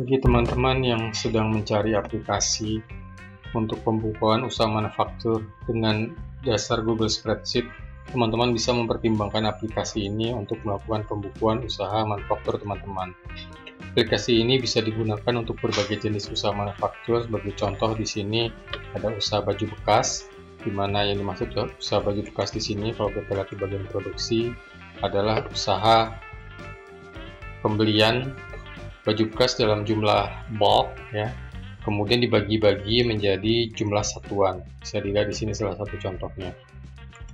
Bagi teman-teman yang sedang mencari aplikasi untuk pembukuan usaha manufaktur dengan dasar Google Spreadsheet, teman-teman bisa mempertimbangkan aplikasi ini untuk melakukan pembukuan usaha manufaktur teman-teman. Aplikasi ini bisa digunakan untuk berbagai jenis usaha manufaktur. Sebagai contoh, di sini ada usaha baju bekas, di mana yang dimaksud usaha baju bekas di sini, kalau kita lihat di bagian produksi, adalah usaha pembelian baju bekas dalam jumlah bulk, ya, kemudian dibagi-bagi menjadi jumlah satuan. Bisa dilihat di sini salah satu contohnya.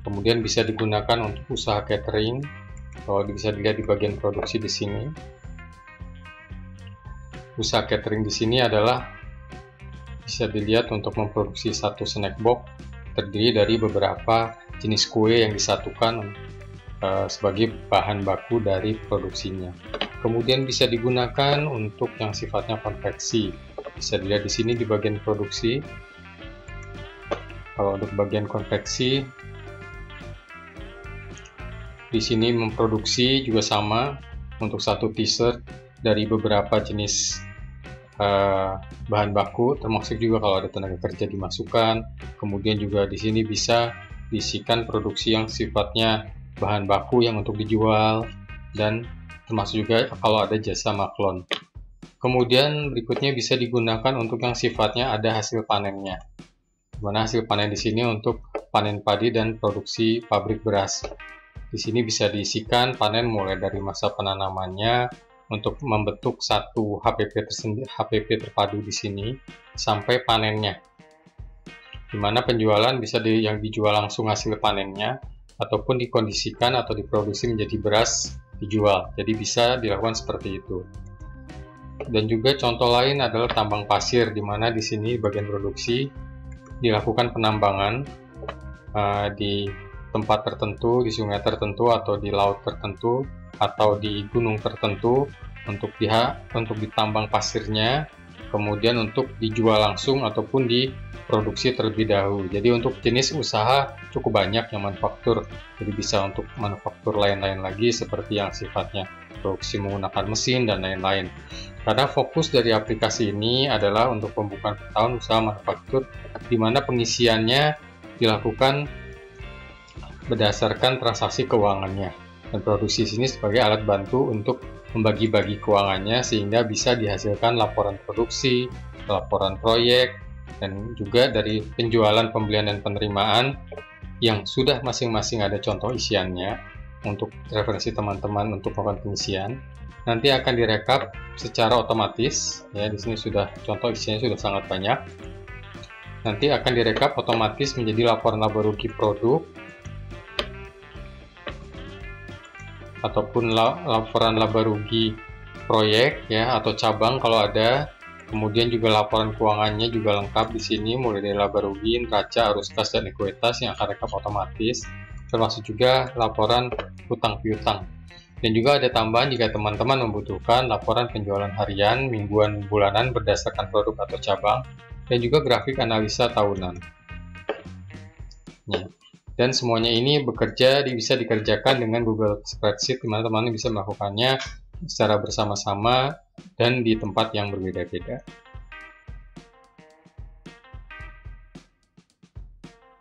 Kemudian bisa digunakan untuk usaha catering. Kalau bisa dilihat di bagian produksi di sini, usaha catering di sini adalah bisa dilihat untuk memproduksi satu snack box terdiri dari beberapa jenis kue yang disatukan sebagai bahan baku dari produksinya. Kemudian bisa digunakan untuk yang sifatnya konveksi. Bisa dilihat di sini di bagian produksi. Kalau untuk bagian konveksi, di sini memproduksi juga sama untuk satu t-shirt dari beberapa jenis bahan baku, termasuk juga kalau ada tenaga kerja dimasukkan. Kemudian juga di sini bisa diisikan produksi yang sifatnya bahan baku yang untuk dijual, dan termasuk juga kalau ada jasa maklon. Kemudian berikutnya bisa digunakan untuk yang sifatnya ada hasil panennya. Dimana hasil panen di sini untuk panen padi dan produksi pabrik beras. Di sini bisa diisikan panen mulai dari masa penanamannya untuk membentuk satu HPP terpadu di sini sampai panennya. Dimana penjualan bisa yang dijual langsung hasil panennya, ataupun dikondisikan atau diproduksi menjadi beras dijual. Jadi bisa dilakukan seperti itu. Dan juga contoh lain adalah tambang pasir, di mana di sini bagian produksi dilakukan penambangan di tempat tertentu, di sungai tertentu, atau di laut tertentu, atau di gunung tertentu untuk ditambang pasirnya, kemudian untuk dijual langsung ataupun diproduksi terlebih dahulu. Jadi untuk jenis usaha cukup banyak yang manufaktur. Jadi bisa untuk manufaktur lain-lain lagi seperti yang sifatnya produksi menggunakan mesin dan lain-lain. Karena fokus dari aplikasi ini adalah untuk pembukaan tahun usaha manufaktur, di mana pengisiannya dilakukan berdasarkan transaksi keuangannya. Dan produksi sini sebagai alat bantu untuk membagi-bagi keuangannya sehingga bisa dihasilkan laporan produksi, laporan proyek, dan juga dari penjualan, pembelian, dan penerimaan yang sudah masing-masing ada contoh isiannya untuk referensi teman-teman untuk melakukan pengisian. Nanti akan direkap secara otomatis, ya, di sini sudah contoh isinya sudah sangat banyak. Nanti akan direkap otomatis menjadi laporan laba rugi produk ataupun laporan laba rugi proyek, ya, atau cabang kalau ada. Kemudian juga laporan keuangannya juga lengkap di sini, mulai dari laba rugi, neraca, arus kas, dan ekuitas yang akan rekap otomatis, termasuk juga laporan hutang piutang. Dan juga ada tambahan jika teman-teman membutuhkan laporan penjualan harian, mingguan, bulanan berdasarkan produk atau cabang, dan juga grafik analisa tahunan. Ya. Dan semuanya ini bisa dikerjakan dengan Google Spreadsheet, di mana teman-teman bisa melakukannya secara bersama-sama dan di tempat yang berbeda-beda.